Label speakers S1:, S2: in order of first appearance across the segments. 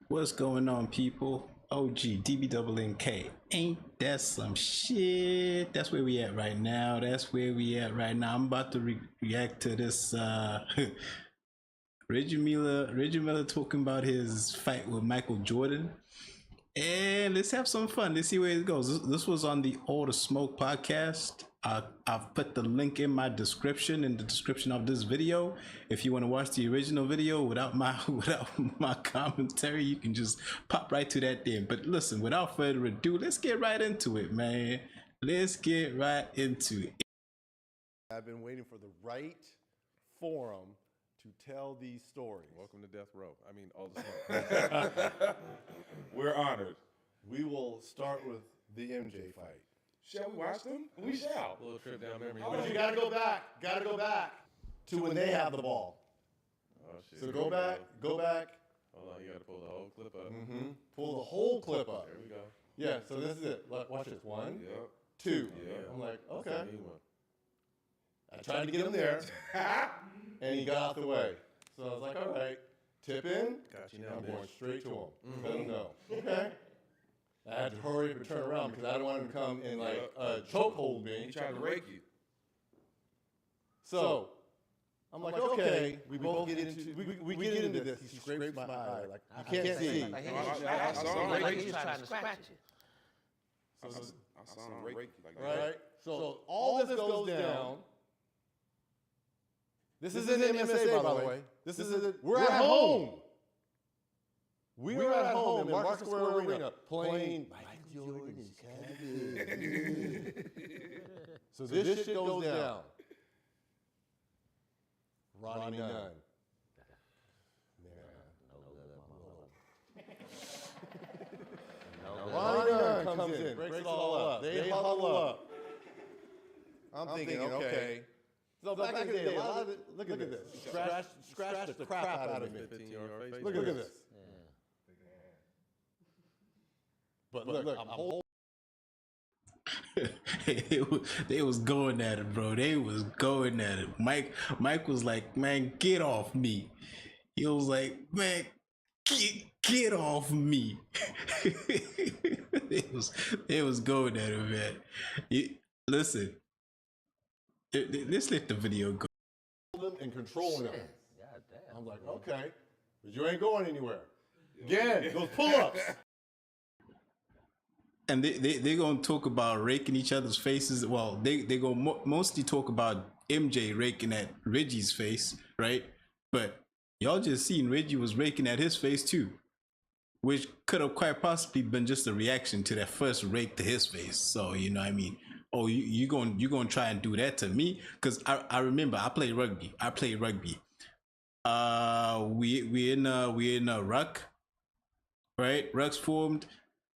S1: What's going on, people? OG, DBNNK. Ain't that some shit? That's where we at right now. That's where we at right now. I'm about to react to this Reggie Miller talking about his fight with Michael Jordan. And let's have some fun. Let's see where it goes. This was on the All the Smoke podcast. I've put the link in my description, in the description of this video. If you want to watch the original video without my commentary, you can just pop right to that then. But listen, without further ado, let's get right into it, man. Let's get right into it.
S2: I've been waiting for the right forum to tell these stories.
S3: Welcome to Death Row. I mean, all the smoke.
S4: We're honored.
S2: We will start with the MJ fight.
S4: Shall we watch them? We shall.
S3: A little trip down memory
S2: But
S3: lane.
S2: you gotta go back to when they have the ball.
S3: Oh, shit.
S2: So go back.
S3: Hold on, you gotta pull the whole clip up.
S2: Pull the whole clip up.
S3: There we go.
S2: Yeah, so this is it. Watch this. One,
S4: Yep.
S2: two.
S4: Yeah.
S2: I'm like, okay.
S3: That's me one.
S2: I tried to get him there, and he got out the way. So I was like, all right, tip in.
S3: Got you now,
S2: I'm
S3: bitch.
S2: going straight to him. Let him know. Okay. I had to hurry up and turn around because I didn't want him to come and like chokehold me.
S4: He tried to rake you.
S2: So I'm like, okay, we both get into we get into this. He scrapes my eye, like you can't see.
S4: I saw him
S5: Like
S4: rake
S5: he
S4: you.
S5: was trying to scratch you.
S4: I saw him rake you like
S2: All
S4: that.
S2: right. So all this goes down. This is in MSA, by the way. This is we're at home. We were at home in Market Square Arena playing Michael Jordan's So this shit goes down. Ronnie Nunn. Ronnie Nunn comes in, breaks it all up. They huddle up. I'm thinking, okay. So back in the day, a lot of it, look at this. Scratch the crap out of me.
S3: 15-yard face.
S2: Look at this. But look, I'm holding.
S1: They was going at it, bro. They was going at it. Mike was like, man, get off me. He was like, man, get off me. they was going at it, man. Listen, let's let the video go.
S2: And controlling them. I'm like, okay, but you ain't going anywhere. Again, those pull-ups.
S1: And they're going to talk about raking each other's faces. Well, they going to mostly talk about MJ raking at Reggie's face, right? But y'all just seen Reggie was raking at his face too, which could have quite possibly been just a reaction to that first rake to his face. So, you know what I mean? Oh, you going to try and do that to me? Because I remember I played rugby. We're in a ruck, right? Rucks formed.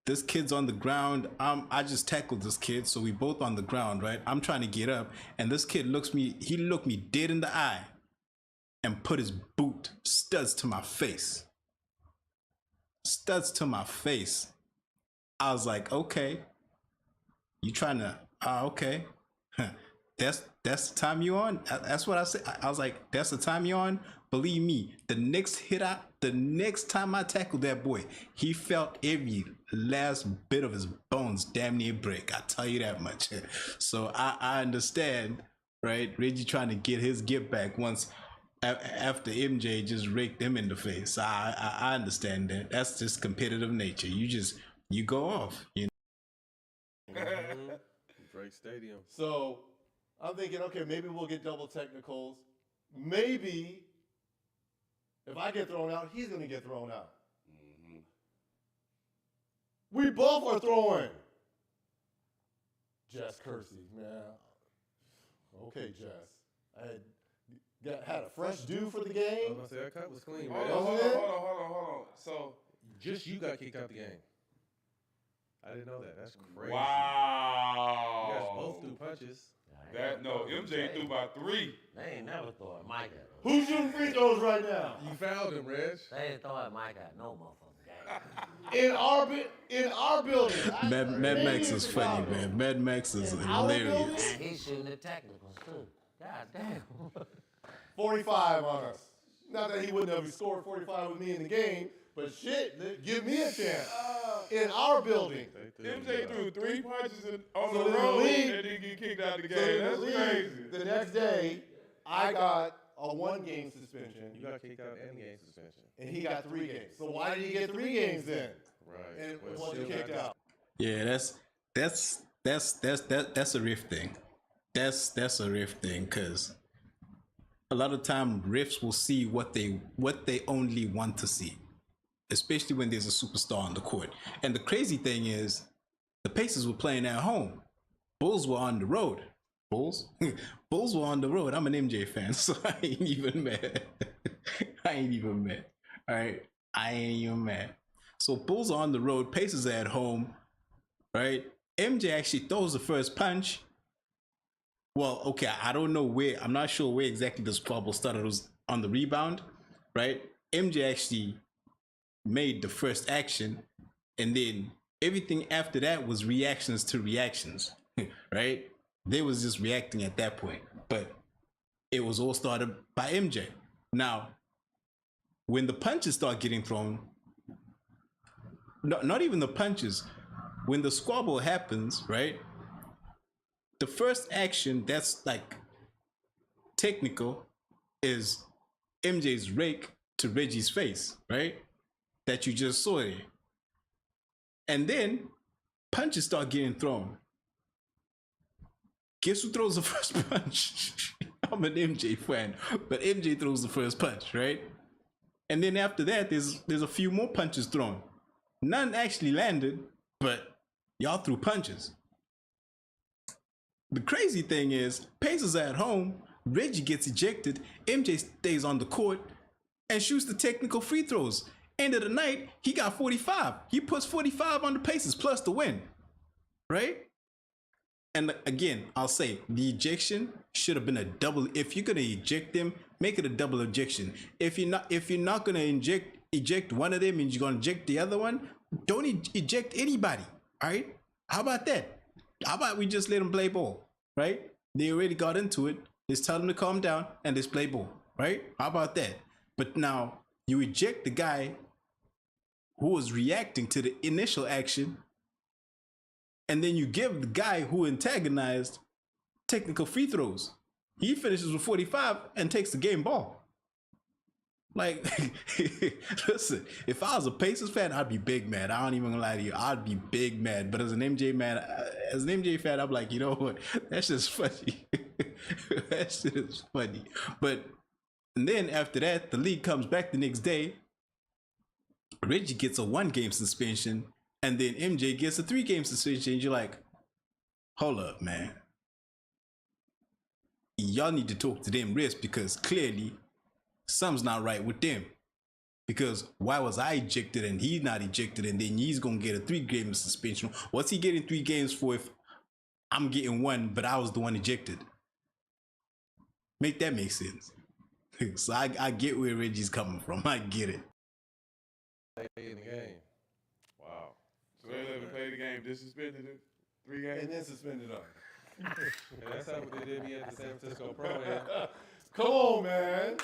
S1: This kid's on the ground. I just tackled this kid, so we both on the ground, right? I'm trying to get up, and this kid looked me dead in the eye and put his boot studs to my face. I was like, okay, you trying to, okay. That's the time you on? That's what I said. I was like, that's the time you on? Believe me, the next time I tackled that boy, he felt every last bit of his bones damn near break. I tell you that much. So I understand, right? Reggie trying to get his get back once after MJ just raked him in the face. I understand that. That's just competitive nature. You go off, you know.
S3: Drake Stadium.
S2: So I'm thinking, okay, maybe we'll get double technicals. Maybe if I get thrown out, he's going to get thrown out. We both are throwing. Jess Kersey, man. Okay, Jess. I had a fresh due for the
S3: I
S2: game.
S3: was going to say, that cut was clean,
S4: Hold
S3: man.
S4: on. So,
S3: Just you got kicked out the game. I didn't know that. That's crazy.
S4: wow.
S3: You guys both threw punches.
S4: MJ threw about 3.
S5: They ain't never throw a mic at him.
S2: Who's shooting free throws right now?
S3: You fouled him, Reg.
S5: They ain't throw a mic at no motherfucker game.
S2: In our building.
S1: Mad Max is funny, man. Mad Max is hilarious.
S5: And he's shooting the technicals too. God damn.
S2: 45 on us. Not that he wouldn't have scored 45 with me in the game, But shit, give me a chance. In our building.
S4: MJ threw 3 punches on
S2: So
S4: the
S2: in the
S4: road
S2: league-
S4: and then get kicked out of the
S2: So
S4: game.
S2: in the
S4: That's
S2: league,
S4: crazy.
S2: the next day, I got a 1-game suspension.
S3: You got kicked out and game suspension.
S2: And he got 3 games. So why did he get 3 games then?
S3: Right.
S2: And
S3: Well,
S2: wasn't
S3: still
S2: kicked
S3: got-
S2: out.
S1: Yeah, that's a riff thing. That's a riff thing because a lot of time riffs will see what they only want to see, especially when there's a superstar on the court. And the crazy thing is, the Pacers were playing at home. Bulls were on the road. Bulls were on the road. I'm an MJ fan, so I ain't even mad. All right, I ain't even mad. So Bulls are on the road. Pacers are at home. Right? MJ actually throws the first punch. Well, okay, I don't know where. I'm not sure where exactly the squabble started. It was on the rebound, right? MJ actually made the first action, and then everything after that was reactions to reactions, right? They was just reacting at that point, but it was all started by MJ. Now, when the punches start getting thrown, not even the punches, when the squabble happens, right? The first action that's like technical is MJ's rake to Reggie's face, right? That you just saw there. And then punches start getting thrown. Guess who throws the first punch? I'm an MJ fan, but MJ throws the first punch, right? And then after that, there's a few more punches thrown. None actually landed, but y'all threw punches. The crazy thing is, Pacers are at home, Reggie gets ejected, MJ stays on the court and shoots the technical free throws. End of the night, he got 45. He puts 45 on the Pacers plus the win, right? And again, I'll say the ejection should have been a double. If you're gonna eject them, make it a double ejection. If you're not gonna eject one of them and you're gonna eject the other one, don't eject anybody. All right? How about that? How about we just let them play ball, right? They already got into it. Let's tell them to calm down and let's play ball, right? How about that? But now you eject the guy who was reacting to the initial action, and then you give the guy who antagonized technical free throws. He finishes with 45 and takes the game ball. Like, listen, if I was a Pacers fan, I'd be big mad. I don't even gonna lie to you. I'd be big mad. But as an MJ fan, I'm like, you know what? That's just funny. That shit is funny. But and then after that, the league comes back the next day. Reggie gets a 1-game suspension, and then MJ gets a 3-game suspension. And you're like, hold up, man. Y'all need to talk to them refs because clearly something's not right with them. Because why was I ejected and he's not ejected, and then he's gonna get a 3-game suspension? What's he getting 3 games for if I'm getting 1, but I was the one ejected? Make that make sense. So I get where Reggie's coming from. I get it.
S3: In the game. Wow.
S4: So they let him play the game, dissuspended it 3 games.
S2: And then suspended him.
S3: And that's how they did me at the San Francisco Pro Am.
S2: Come on, man.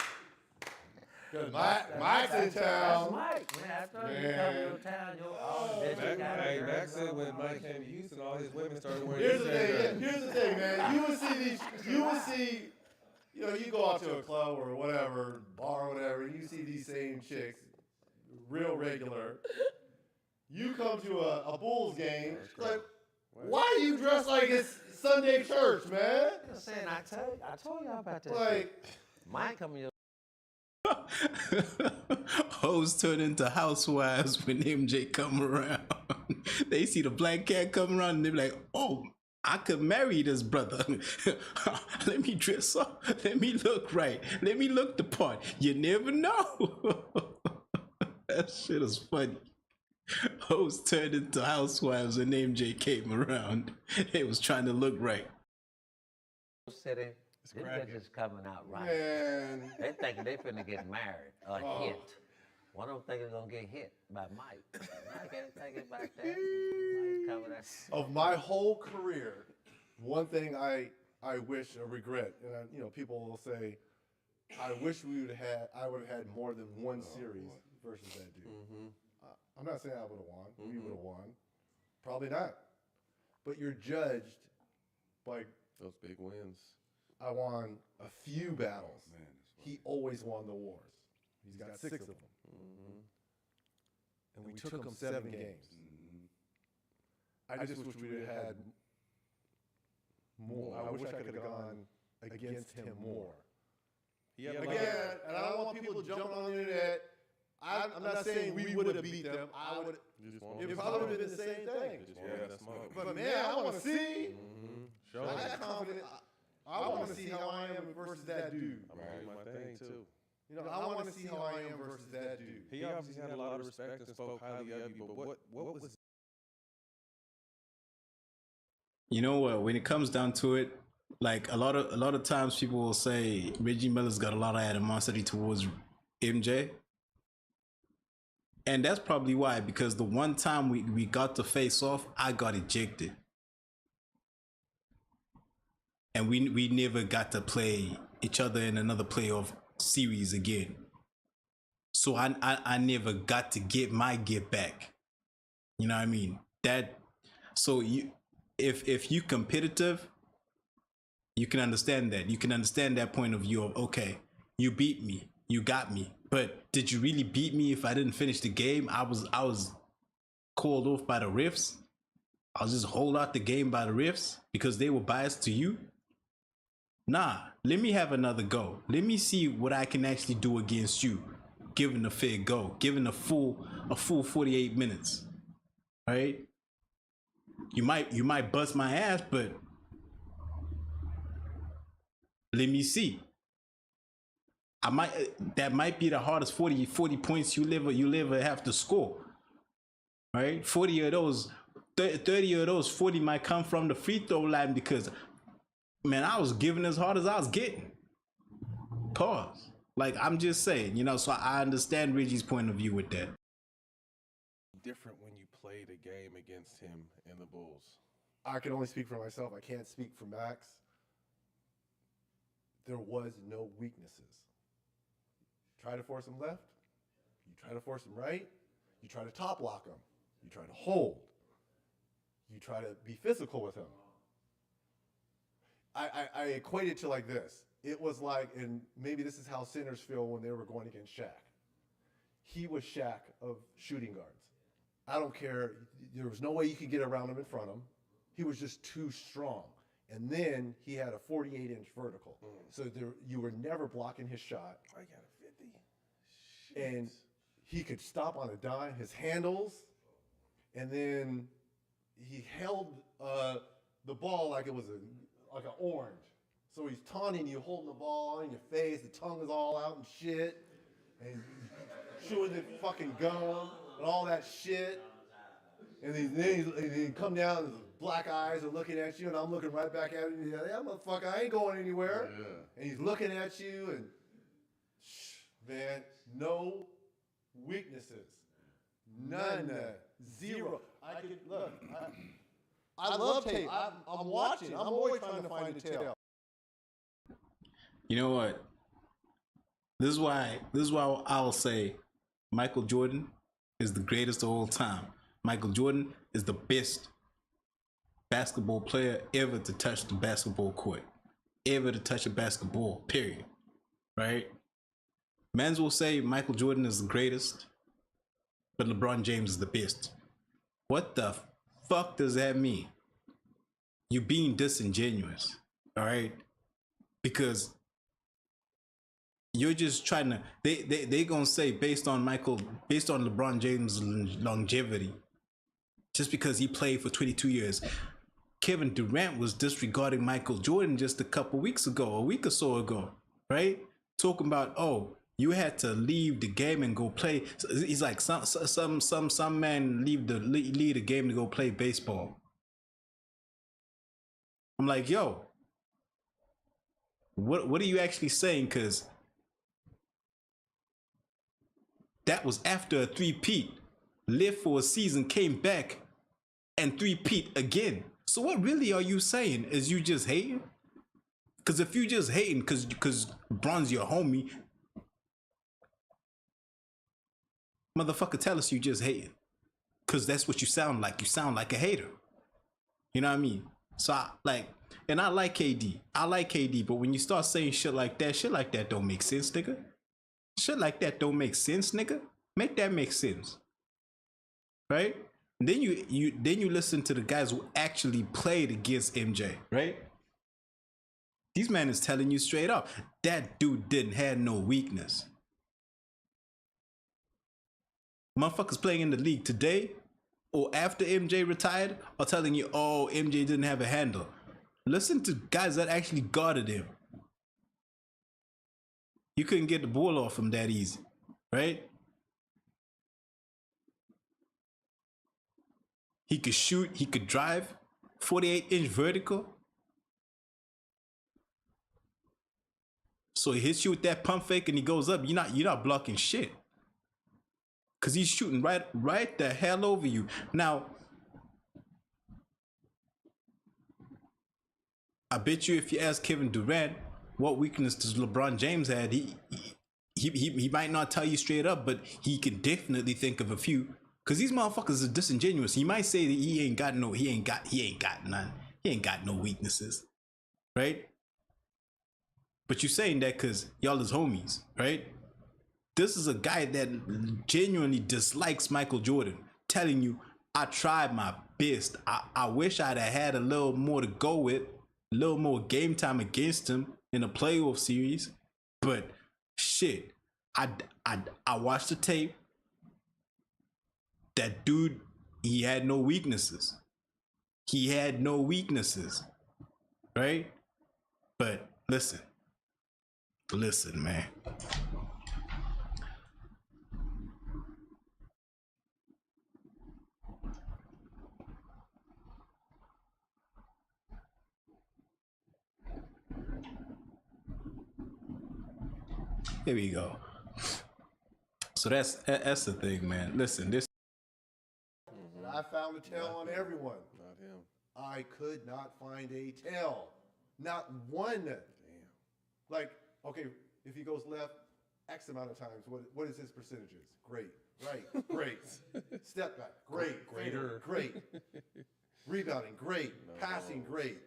S2: Because Mike's in
S5: That's
S2: town.
S5: Mike, man. I told you, you come to your town,
S3: Max said when Mike came to Houston, all his women started wearing
S2: Here's the
S3: his
S2: thing.
S3: shirt.
S2: Here's the thing, man. You know, you go out to a club or whatever, bar or whatever, and you see these same chicks, real regular. You come to a Bulls game, like, why are you dressed like it's Sunday church, man?
S5: I'm saying, I told y'all about that.
S2: Like,
S5: Mike come to your
S1: Hoes turn into housewives when MJ come around. They see the black cat come around and they be like, oh, I could marry this brother. Let me dress up. Let me look right. Let me look the part. You never know. That shit is funny. Hoes turned into housewives when MJ came around. They was trying to look right.
S5: city. Them bitches coming out right.
S2: man.
S5: They thinking they finna get married or hit. One of them thinking gonna get hit by Mike. Mike ain't thinking about that. Mike's coming out.
S2: Of my whole career, one thing I wish or regret, and people will say, I wish I would have had more than one series versus that dude. I'm not saying I would have won. We would have won. Probably not. But you're judged by
S3: Those big wins.
S2: I won a few battles.
S4: Man, that's
S2: He always won the wars. He's got 6 of them. And we took him 7 games. I just wish we would have had more. I wish I could have gone against him more.
S3: He had a lot
S2: Again,
S3: of-
S2: and I don't want people jumping on the internet. I'm not saying we would have beat them. I would.
S3: You just want
S2: It probably would have been the same thing.
S3: Just want that smoke.
S2: But man, I want to see.
S3: Show
S2: I
S3: me.
S2: got confident. I want to see how I am versus that dude.
S3: I'm gonna do my thing too.
S2: You know, I want to see how I am versus that dude.
S3: He obviously had a lot of respect and spoke highly of you, but what was
S1: You know what? When it comes down to it, like a lot of times people will say Reggie Miller's got a lot of animosity towards MJ. And that's probably why, because the one time we got to face off, I got ejected. And we never got to play each other in another playoff series again. So I never got to get my get back. You know what I mean? So if you competitive, you can understand that. You can understand that point of view of, okay, you beat me, you got me. But did you really beat me if I didn't finish the game? I was called off by the refs. I'll just hold out the game by the refs because they were biased to you. Nah, let me have another go. Let me see what I can actually do against you, given a fair go, given a full 48 minutes. Right? You might bust my ass, but let me see. That might be the hardest 40 points you'll ever have to score. Right? 40 of those, 30 of those 40 might come from the free throw line because, man, I was giving as hard as I was getting. Pause. Like, I'm just saying, you know, so I understand Reggie's point of view with that.
S3: different when you played a game against him and the Bulls?
S2: I can only speak for myself. I can't speak for Max. There was no weaknesses. Try to force him left. You try to force him right. You try to top lock him. You try to hold. You try to be physical with him. I equate it to like this. It was like, and maybe this is how centers feel when they were going against Shaq. He was Shaq of shooting guards. I don't care. There was no way you could get around him in front of him. He was just too strong. And then he had a 48-inch vertical. So you were never blocking his shot.
S3: I got a 50. Shit.
S2: And he could stop on a dime, his handles, and then he held the ball like it was like an orange. So he's taunting you, holding the ball in your face, the tongue is all out and shit, and chewing the fucking gum and all that shit. And then he come down, and the black eyes are looking at you, and I'm looking right back at him. And he's like, yeah, motherfucker, I ain't going anywhere.
S3: Yeah.
S2: And he's looking at you, and man, no weaknesses, none, zero. I could look. I love tape. I'm watching. I'm always trying to find a tail.
S1: You know what? This is why I'll say Michael Jordan is the greatest of all time. Michael Jordan is the best basketball player ever to touch the basketball court, ever to touch a basketball, period. Right? Mans will say Michael Jordan is the greatest, but LeBron James is the best. What the fuck does that mean? You're being disingenuous, all right? Because you're just trying to, they gonna say based on LeBron James' longevity, just because he played for 22 years. Kevin Durant was disregarding Michael Jordan just a week or so ago, right? Talking about, oh, you had to leave the game and go play. So he's like, some man leave the game to go play baseball. I'm like, yo, what are you actually saying? Because that was after a three-peat. Lived for a season, came back, and three-peat again. So what really are you saying? Is you just hating? Because if you just hating because Bron's your homie, Motherfucker, tell us you just hating. Cause that's what you sound like. You sound like a hater. You know what I mean? So I like KD. I like KD, but when you start saying shit like that don't make sense, nigga. Shit like that don't make sense, nigga. Make that make sense. Right? And then you listen to the guys who actually played against MJ, right? These man is telling you straight up, that dude didn't have no weakness. Motherfuckers playing in the league today or after MJ retired are telling you, oh, MJ didn't have a handle. Listen to guys that actually guarded him. You couldn't get the ball off him that easy, right? He could shoot, he could drive, 48-inch vertical. So he hits you with that pump fake and he goes up. You're not blocking shit. Cause he's shooting right the hell over you. Now, I bet you if you ask Kevin Durant what weakness does LeBron James had, he might not tell you straight up, but he can definitely think of a few. Cause these motherfuckers are disingenuous. He might say that he ain't got none. He ain't got no weaknesses, right? But you saying that cause y'all is homies, right? This is a guy that genuinely dislikes Michael Jordan, telling you, I tried my best. I wish I'd have had a little more to go with, a little more game time against him in a playoff series. But shit, I watched the tape. That dude, he had no weaknesses. He had no weaknesses, right? But listen, man. Here we go. So that's the thing, man. Listen, this.
S2: I found a tail on everyone.
S3: Not him.
S2: I could not find a tail. Not one. Damn. Like, okay, if he goes left X amount of times, what is his percentages? Great. Right. Great. Step back. Great.
S3: Greater.
S2: Great. Rebounding. Great. No. Passing. Great.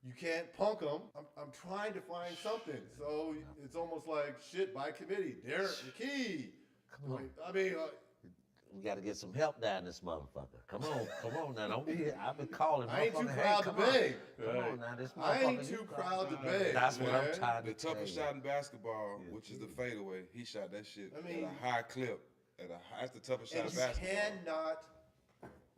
S2: You can't punk him. I'm trying to find something. So it's almost like shit by committee. Derek McKee.
S5: Come on.
S2: I mean,
S5: we got to get some help down this motherfucker. Come on now. Don't be. I've been calling.
S2: I ain't too
S5: Hey,
S2: proud to beg.
S5: Come on now. This
S2: I ain't
S5: motherfucker,
S2: too
S5: you
S2: proud to beg.
S5: That's what I'm
S2: man.
S5: trying to
S4: The
S5: tell
S4: toughest
S5: you.
S4: shot in basketball, which is the fadeaway, he shot that shit
S2: I mean,
S4: at a high clip. That's the toughest shot
S2: And
S4: in
S2: you
S4: basketball.
S2: cannot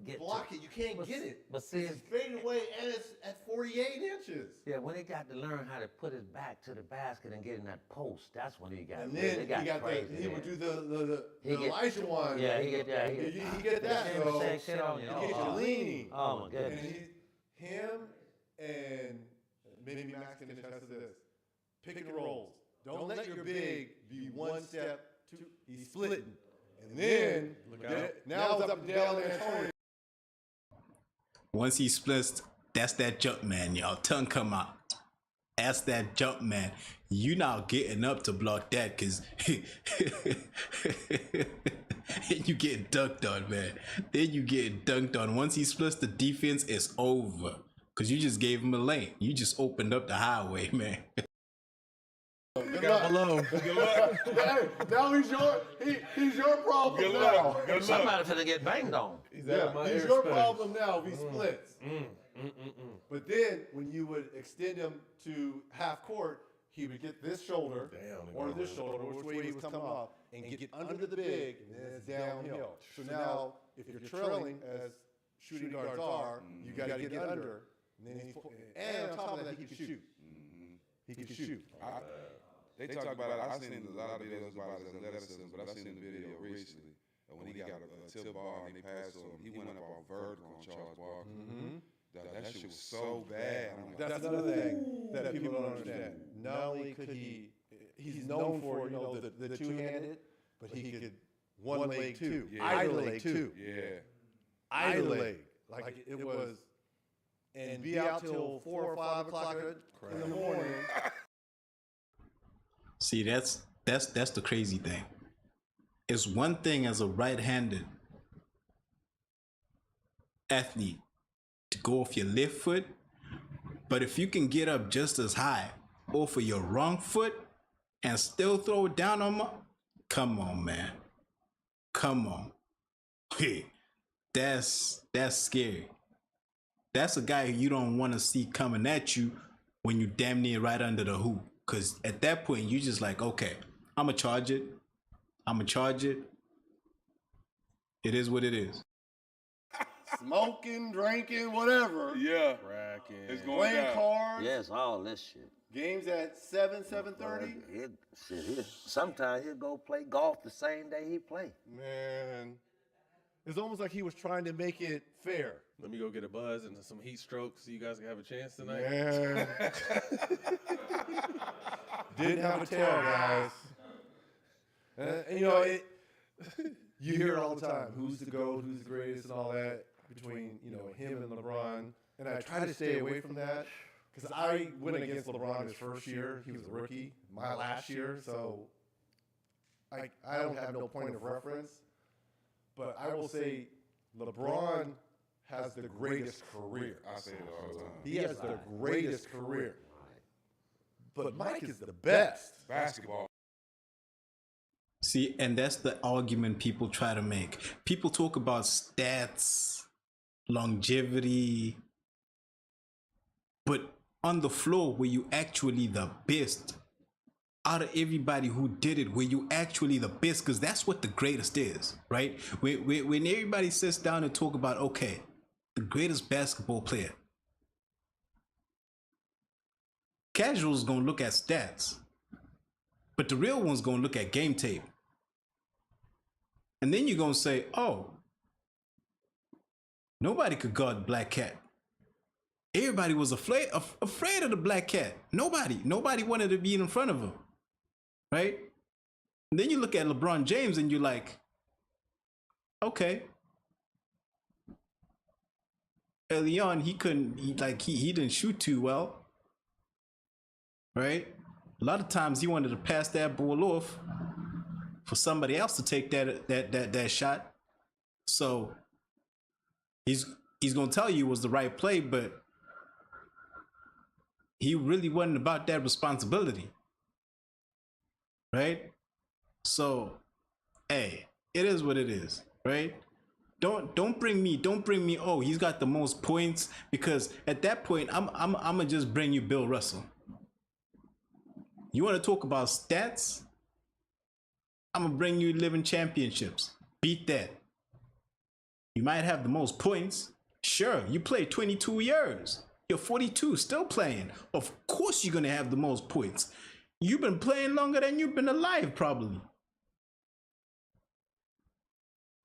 S5: Get
S2: block
S5: to
S2: it. You can't get it.
S5: But see,
S2: It's faded away and it's at 48 inches.
S5: yeah, when he got to learn how to put his back to the basket and get in that post, that's when he got.
S2: And
S5: really
S2: then
S5: crazy.
S2: he would do the
S5: He get-
S2: Elijah one.
S5: Yeah, he get that.
S2: He get that.
S5: He
S2: So
S5: say shit on you.
S2: he gets you leaning.
S5: Oh my
S2: And
S5: goodness.
S2: him and maybe Max can attest to this. Pick and rolls. Don't let your big be one step two. He's splitting. And then now it's up to Dale and Antonio.
S1: Once he splits, that's that jump man, y'all. Tongue come out. That's that jump man. You not getting up to block that because you getting dunked on, man. Then you getting dunked on. Once he splits the defense, it's over. Because you just gave him a lane. You just opened up the highway, man.
S2: Good luck.
S3: Below.
S4: Good luck.
S2: Hey, now he's your problem
S4: Good
S2: now.
S4: luck. Good luck.
S5: Somebody finna get banged on.
S3: He's out of my
S2: He's your
S3: airspace.
S2: problem now if he splits. But then when you would extend him to half court, he would get this shoulder or this shoulder, which way he was coming off, and get under the big, and then it's downhill. So now, if you're trailing, as shooting guards are, you got to get under, and then and on top of that, he can shoot. He can shoot.
S4: They talk about it. I've seen a lot of videos about his athleticism, but I've seen the video recently when he got a tip ball and they passed him. He went up on vertical on Charles Barkley. That shit was so bad.
S2: That's another thing that people don't understand. Not only could he's known for the two-handed, but he could one leg too, either leg too, either leg. Like it was, and be out till 4 or 5 o'clock in the morning.
S1: See, that's the crazy thing. it's one thing as a right-handed athlete to go off your left foot, but if you can get up just as high off of your wrong foot and still throw it down on my, come on, man. Come on. Hey, that's scary. That's a guy you don't want to see coming at you when you damn near right under the hoop. Cause at that point you just like, okay, I'ma charge it. It is what it is.
S2: Smoking, drinking, whatever.
S4: Yeah.
S3: Cracking.
S4: It's going
S2: Playing
S4: down.
S2: cards.
S5: Yes, all this shit.
S2: Games at 7:30.
S5: Sometimes he'll go play golf the same day he play.
S2: Man, it's almost like he was trying to make it fair.
S3: Let me go get a buzz and some heat strokes so you guys can have a chance tonight.
S2: Man. Didn't have a tail, guys. And you know, you hear it all the time. Who's the GOAT, who's the greatest and all that between, you know, him and LeBron. And I try to stay away from that because I went against LeBron his first year. He was a rookie, my last year. So I don't have no point of reference. But I will say LeBron has the greatest career.
S4: I say it all the time.
S2: He has the greatest career. But Mike is the best.
S4: Basketball.
S1: See, and that's the argument people try to make. People talk about stats, longevity, but on the floor, were you actually the best? Out of everybody who did it, were you actually the best? Because that's what the greatest is, right? When everybody sits down and talk about, okay, the greatest basketball player, casuals gonna look at stats, but the real one's gonna look at game tape. And then you're gonna say, oh, nobody could guard Black Cat. Everybody was afraid of the Black Cat. Nobody wanted to be in front of him, right? And then you look at LeBron James and you're like, okay. Early on, he didn't shoot too well, right? A lot of times he wanted to pass that ball off for somebody else to take that shot. So he's gonna tell you it was the right play, but he really wasn't about that responsibility, right? So, hey, it is what it is, right? Don't bring me. Oh, he's got the most points, because at that point I'm gonna just bring you Bill Russell. You want to talk about stats? I'm gonna bring you living championships. Beat that. You might have the most points. Sure, you played 22 years. You're 42, still playing. Of course you're gonna have the most points. You've been playing longer than you've been alive, probably.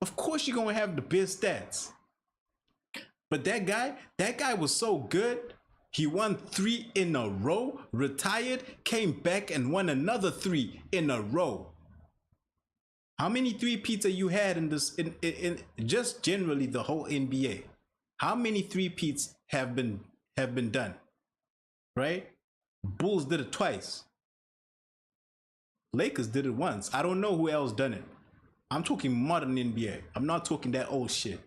S1: Of course you're gonna have the best stats. But that guy was so good. He won 3 in a row, retired, came back and won another 3 in a row. How many three-peats you had in this, in just generally the whole NBA? How many three-peats have been done, right? Bulls did it twice. Lakers did it once. I don't know who else done it. I'm talking modern NBA. I'm not talking that old shit.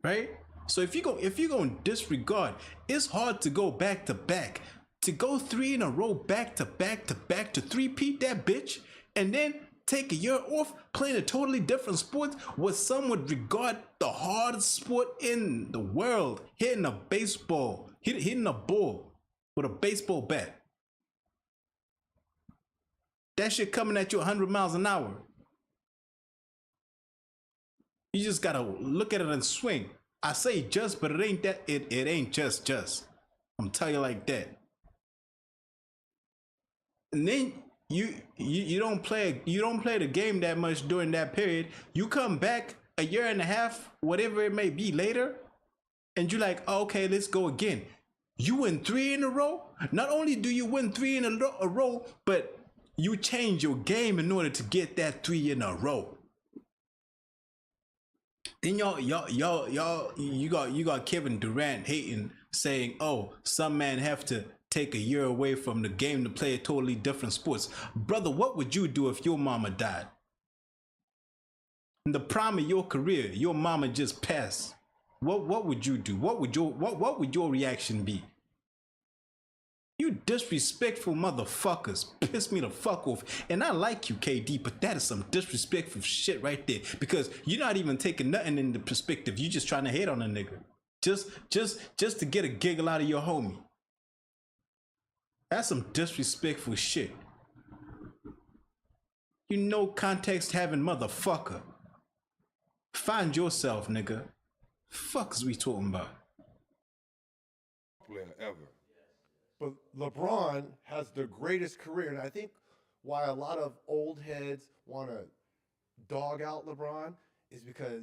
S1: Right? So if you're going to disregard, it's hard to go back to back. To go 3 in a row back to back to three-peat that bitch, and then take a year off playing a totally different sport, what some would regard the hardest sport in the world, hitting a baseball, hitting a ball with a baseball bat. That shit coming at you 100 miles an hour. You just gotta look at it and swing. I say just, but it ain't that. It ain't just. I'm telling you like that. And then you don't play the game that much during that period. You come back a year and a half, whatever it may be later, and you're like, oh, okay, let's go again. You win 3 in a row. Not only do you win 3 in a row, but you change your game in order to get that 3 in a row. Then you got Kevin Durant hating, saying, oh, some men have to take a year away from the game to play a totally different sports. Brother, what would you do if your mama died? In the prime of your career, your mama just passed. What would you do? What would your reaction be? You disrespectful motherfuckers piss me the fuck off. And I like you, KD, but that is some disrespectful shit right there. Because you're not even taking nothing into perspective. You just trying to hate on a nigga. Just to get a giggle out of your homie. That's some disrespectful shit. You know context having motherfucker. Find yourself, nigga. Fuck is we talking about?
S4: Player ever.
S2: But LeBron has the greatest career, and I think why a lot of old heads want to dog out LeBron is because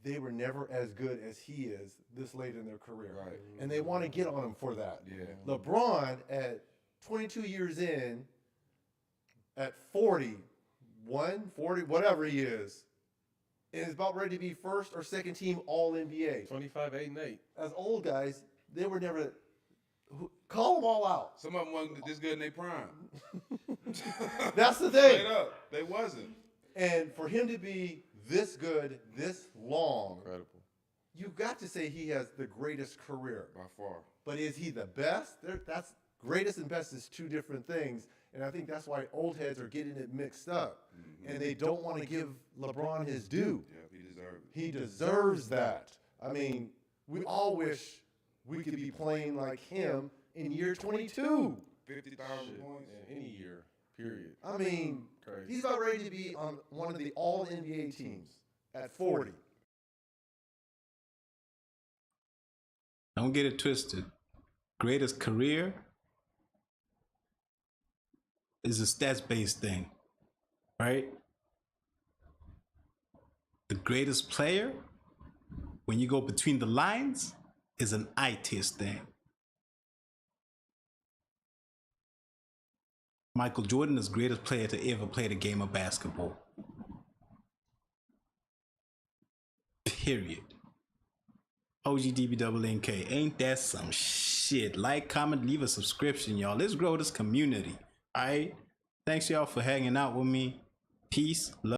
S2: they were never as good as he is this late in their career.
S4: Right.
S2: And they want to get on him for that.
S4: Yeah.
S2: LeBron, at 22 years in, at 40, whatever he is about ready to be first or second team All-NBA.
S3: 25, 8, and 8.
S2: As old guys, they were never... Call them all out.
S4: Some of them wasn't this good in their prime.
S2: That's the thing.
S4: Straight up, they wasn't.
S2: And for him to be this good, this long,
S3: Incredible.
S2: you've got to say he has the greatest career.
S4: By far.
S2: But is he the best? That's greatest and best is two different things. And I think that's why old heads are getting it mixed up. And they don't want to give LeBron his due.
S4: Yeah, he deserved it.
S2: He deserves that. I mean, we all wish we could be playing like him in year 22.
S4: 50,000 points.
S3: In any year, period.
S2: I mean,
S3: Crazy.
S2: he's about ready to be on one of the All-NBA teams at 40.
S1: Don't get it twisted. Greatest career is a stats-based thing, right? The greatest player, when you go between the lines, is an eye test thing. Michael Jordan is the greatest player to ever play the game of basketball. Period. OGDBNNK, ain't that some shit? Like, comment, leave a subscription, y'all. Let's grow this community. All right. Thanks, y'all, for hanging out with me. Peace, love.